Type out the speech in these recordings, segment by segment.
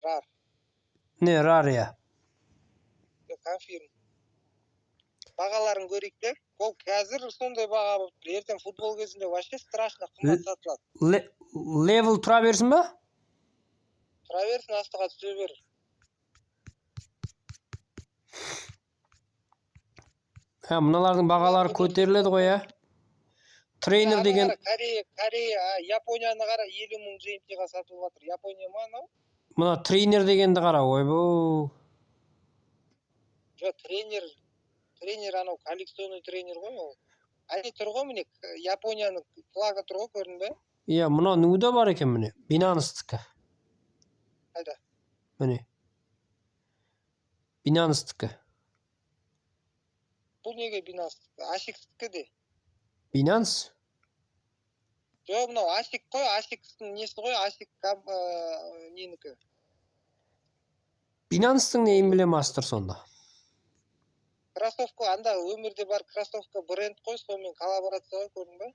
Rar. Ne rar ya. Konfirm. Бағаларын көрейік те. Ол қазір сондай баға болып тұр. Ертең футбол кезінде вообще страшно қымбат сатылады. Level тұра берсін ба? Тұра берсін, астыға түсе бер. Мыналардың бағалары көтеріледі ғой, я. Трейнер деген... Корея, Японияны қара 50 мың GMT-ға сатылып жатыр. Япония ма анау? Мына трейнер дегенді қара, ойбу. Жоқ, тренер анау коллекционный тренер ғой ол. Они тұр ғой міне, Японияның флагы тұр ғой, көрдің бе? Иә, мына нуда бар екен міне, Binance-тікі. Қайда? Міне. Binance-тікі. Бұл неге Binance-тікі? ASICS-тікі де. Binance? Жоқ, мынау ASIC қой, ASICS-тің несі ғой, ASIC ненікі. Binance-тің нейін білем астыр сонда? Кроссовка, анда өмірде бар кроссовка бренд қой, сонымен коллаборация ғой, көрдің бе?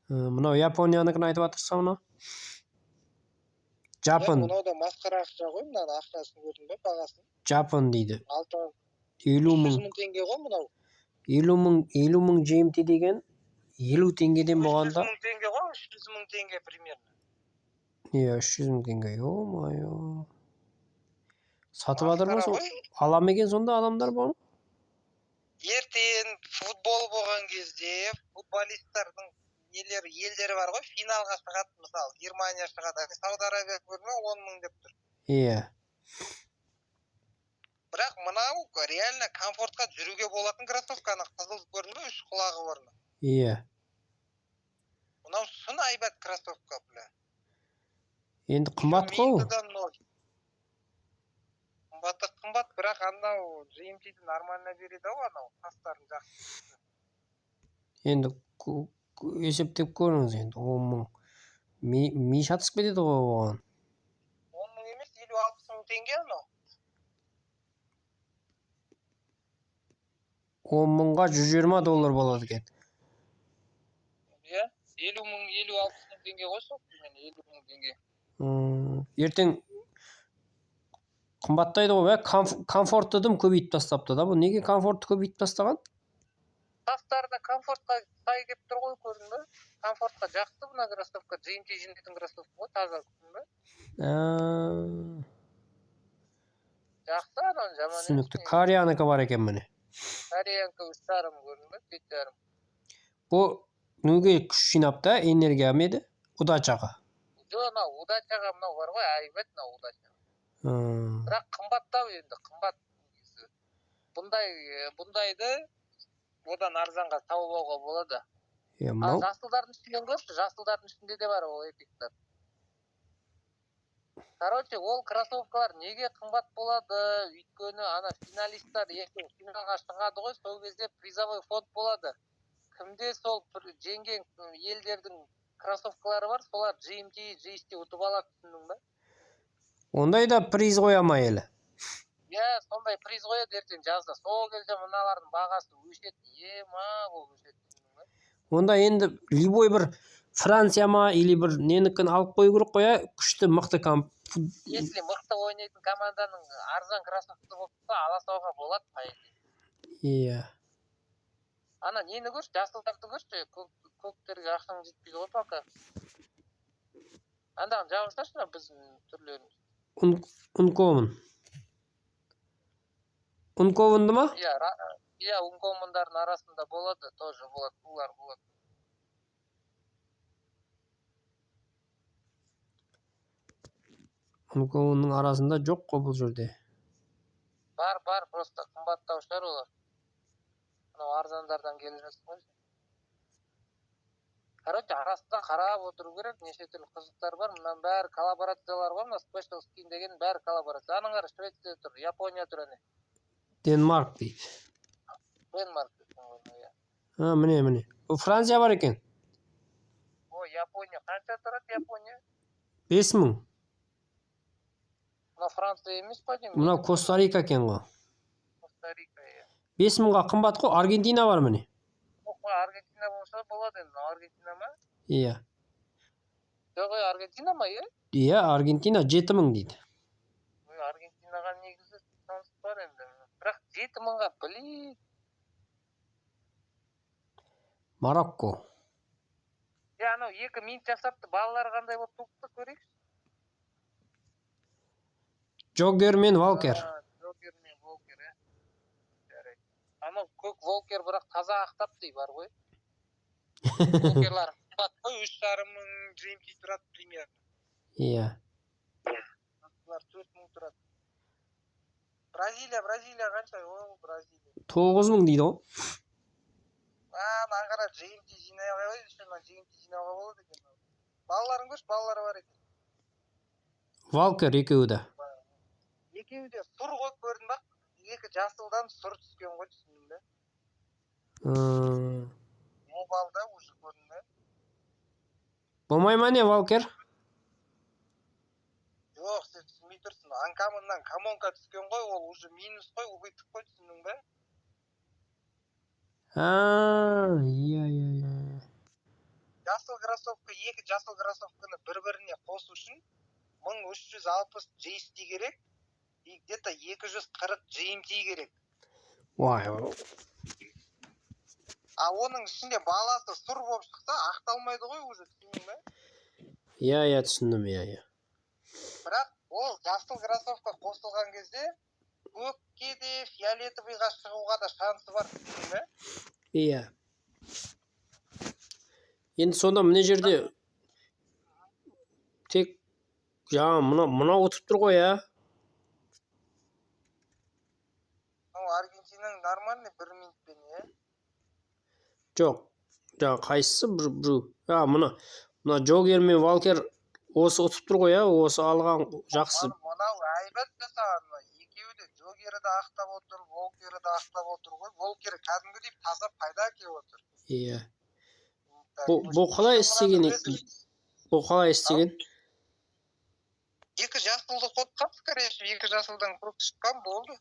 Мынау Японияныкін айтып жатырса мынау? Japan. Мынау да масқара ақша ғой, мынаны ақшасын көрдің бе, бағасын? Japan дейді. 50 мың теңге ғой мынау. 50 мың GMT деген 50 теңгеден болғанда... 300 мың теңге ғой, 300 мың теңге примерно. Иә, 300 мың теңге, о-майо. Сатып адыр ма сол? Алам екен сонда адамдар бұл? Ертең футбол болған кезде футболисттардың елдері бар ғой, финалға шығады, мысалы, Германия шығады, Сауд Арабия көрме 10 мың деп тұр. Иә. Бірақ мынау реально комфортқа жүруге болатын кроссовканы қызыл көрінді, үш құлағы бар. Иә. Мынау шын айбат кроссовка, бля. Енді қымбат қой. Қымбат, бірақ анау GMT-ді нормально береді ау, анау тастарын жақсы. Енді есептеп көріңіз енді 10 мың. Ми шатысып кетеді ғой оған. 10 мың емес, 50-60 мың теңге анау. 10 мыңға $120 болады екен. Иә, 50 мың, 50-60 мың теңге ғой сол, 50 мың теңге. Ертең қымбаттайды ғой, комфорт дедім көбейіп тастапты да. Бұл неге комфортты көбейіп тастаған? Тастарда комфортқа сай кеп тұр ғой, көрдің бе? Комфортқа жақсы бұна кроссовка, GMT жинайтын кроссовка ғой, таза көрдің бе? Жақсы анау жаман. Түсінікті. Кореянікі бар екен міне. Кореянікі 3,5 көрдің бе? 7,5. Бұл неге күш жинапты, энергия ма еді? Удачаға. Жоқ, мынау удачаға мынау бар ғой, айбат мынау удача. Бірақ қымбаттау енді, қымбат. Бұндайды одан арзанға тауып алуға болады. Жасылдардың ішінен көрші, жасылдардың ішінде де бар ол эпиктар. Короче, ол кроссовкалар неге қымбат болады? Өйткені ана финалисттар ертең финалға шығады ғой, сол кезде призовой фонд болады. Кімде сол жеңген елдердің кроссовкалары бар, солар GMT, GST ұтып алады, түсіндің бе? Ондай да приз қоя ма елі? Иә, сондай приз қояды ертең жазда. Сол кезде мыналардың бағасы өшеді, ол өшеді. Онда енді любой бір Франция ма или бір ненікін алып қою керек қоя, күшті мықты Если мықты ойнайтын команданың арзан кроссовкасы болса, ала салуға болады, пайда. Иә. Ана нені көрші, жасылдарды көрші, көктерге ақшаң жетпейді ғой пока. Андағын жабыстаршы біздің түрлеріміз. Унковынды ма? Иә, унковындардың арасында болады, тоже болады, бұлар болады. Унковының арасында жоқ қой бұл жерде. Бар, просто қымбаттаушылар олар. Анау арзандардан келіп жатыр ғой. Короче, арасында қарап отыру керек, неше түрлі қызықтар бар. Мұнан бәрі коллаборациялар бар, мына Special Skin деген бәрі коллаборация. Аның қара Швеция тұр, Япония тұр әне. Денмарк дейді. Денмарк. Міне. Бұл Франция бар екен. Япония. Қанша тұрады Япония? 5 мың. Мұна Франция емес па деймін? Мұна Коста-Рика екен ғой. Коста-Рика, иә. 5 мыңға қымбат қой, Аргентина бар міне. Аргентина болса болады енді, Аргентина ма? Иә. Жоқ, Аргентина ма, иә? Иә, Аргентина 7 мың дейді. жеті мыңға блин. Марокко. Анау 2 минут жасапты, балалар қандай болып туыпты көрейікші. Джоггер мен Волкер. Джоггер мен Волкер, жарайды. Анау көк Волкер бірақ таза ақтап дей бар ғой. Волкерлар қымбат қой, 3,5 мың GMT тұрады примерно. Иә. Бұлар 4 мың тұрады. Бразилия қанша? О, Бразилия. 9 мың дейді ғой. Маған қара GMT жинай қойды, шына GMT жинауға болады екен. Балаларын көрші, балалары бар екен. Волкер екеуі де. Екеуі де сұр ғой, көрдің бақ. 2 жасылдан сұр түскен ғой, түсіндің бе? Мобалда уже көрдің бе? Болмай ма не Волкер? Жоқ, сен түсінбей тұрсың. Анкамыннан камонка түскен ғой, ол уже минус қой, убытық қой, түсіндің бе? Иә. Жасыл кроссовка, 2 жасыл кроссовканы бір-біріне қосу үшін 1360 GST керек, и где-то 240 GMT керек. Вай. А оның ішінде баласы сұр болып шықса, ақталмайды ғой уже, түсіндің бе? Иә, түсіндім, иә. Бірақ ол жасыл кроссовка қосылған кезде көкке де фиолетовыйға шығуға да шансы бар, түсіндің бе? Иә. Енді сонда мына жерде тек жаңа мына отырып тұр ғой, ә? Аргентинаның нормальный 1 минутпен, е? Жоқ. Жаңа қайсысы біреу? Мына Джоггер мен Волкер осы отырып тұр ғой, ә? Осы алған жақсы. Мынау әйбат жасаған. Екеуі де Джоггері де ақтап отыр, Волкері де ақтап отыр ғой. Волкері кәдімгідей таза пайда әкеліп отыр. Иә. Бұл қалай істеген? 2 жасылды қотқан, скорее всего, 2 жасылдан көк шыққан болды.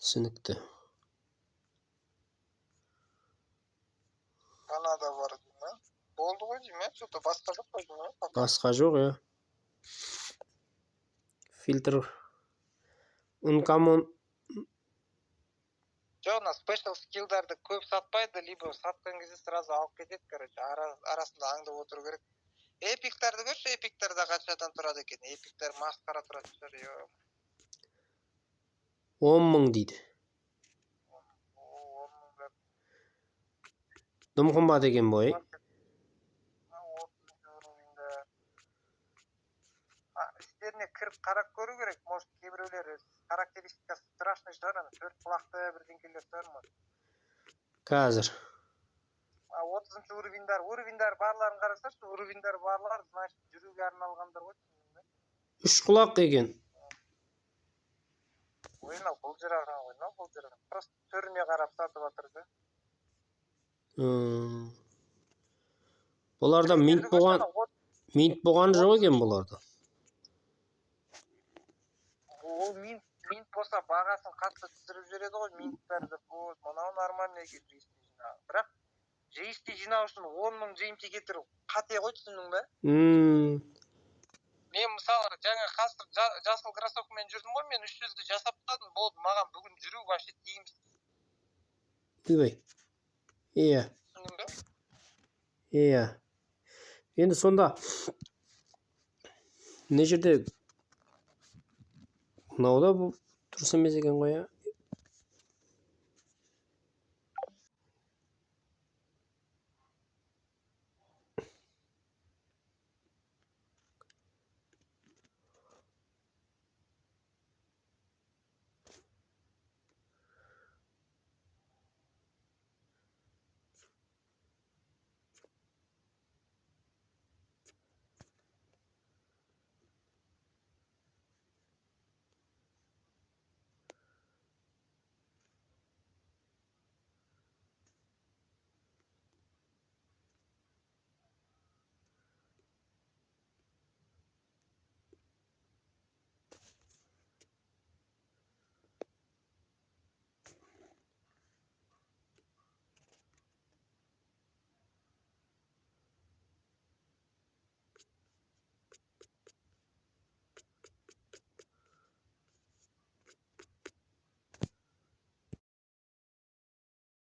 Түсінікті. Канада бар деймін, болды ғой деймін, что-то басқа жоқ қой деймін. Басқа жоқ, иә. Фильтр. Uncommon. Жоқ, спешл скиллдарды көп сатпайды, либо сатқан кезде сразу алып кетеді, короче, арасында аңдып отыру керек. Эпиктарды көрші, эпиктарда қаншадан тұрады екен, эпиктар масқара тұрады шығар, 10 мың дейді. 10 мың. Дым қымбат екен бой. 30 уровеньде. Істеріне кіріп қарап көру керек, может, кейбіреулері характеристикасы страшный шығар, 4 құлақты бірдеңкелер шығар ма? Қазір. 30 уровеньдар барларын қарасашы, уровеньдар барлар, значит, жүруге арналғандар ғой. 3 құлақ екен. Ойнау бұл жыраған. Просто түріне қарап сатып атырды. Бұларда минт болған жоқ екен бұларда. Ол минт болса бағасын қатты түсіріп жүреді ғой, минттарды. Мынау нормальный екен GST жинағы. Бірақ GST жинау үшін 10 мың GMT кетіру қате ғой, түсіндің бе? Мен мысалы жаңа жасыл кроссовкамен жүрдім ғой, мен 300-ді жасап тастадым, болды, маған бүгін жүру вообще тиімсіз. Иә. Түсіндің бе? Иә. Енді сонда мына жерде мынау да дұрыс емес екен ғой,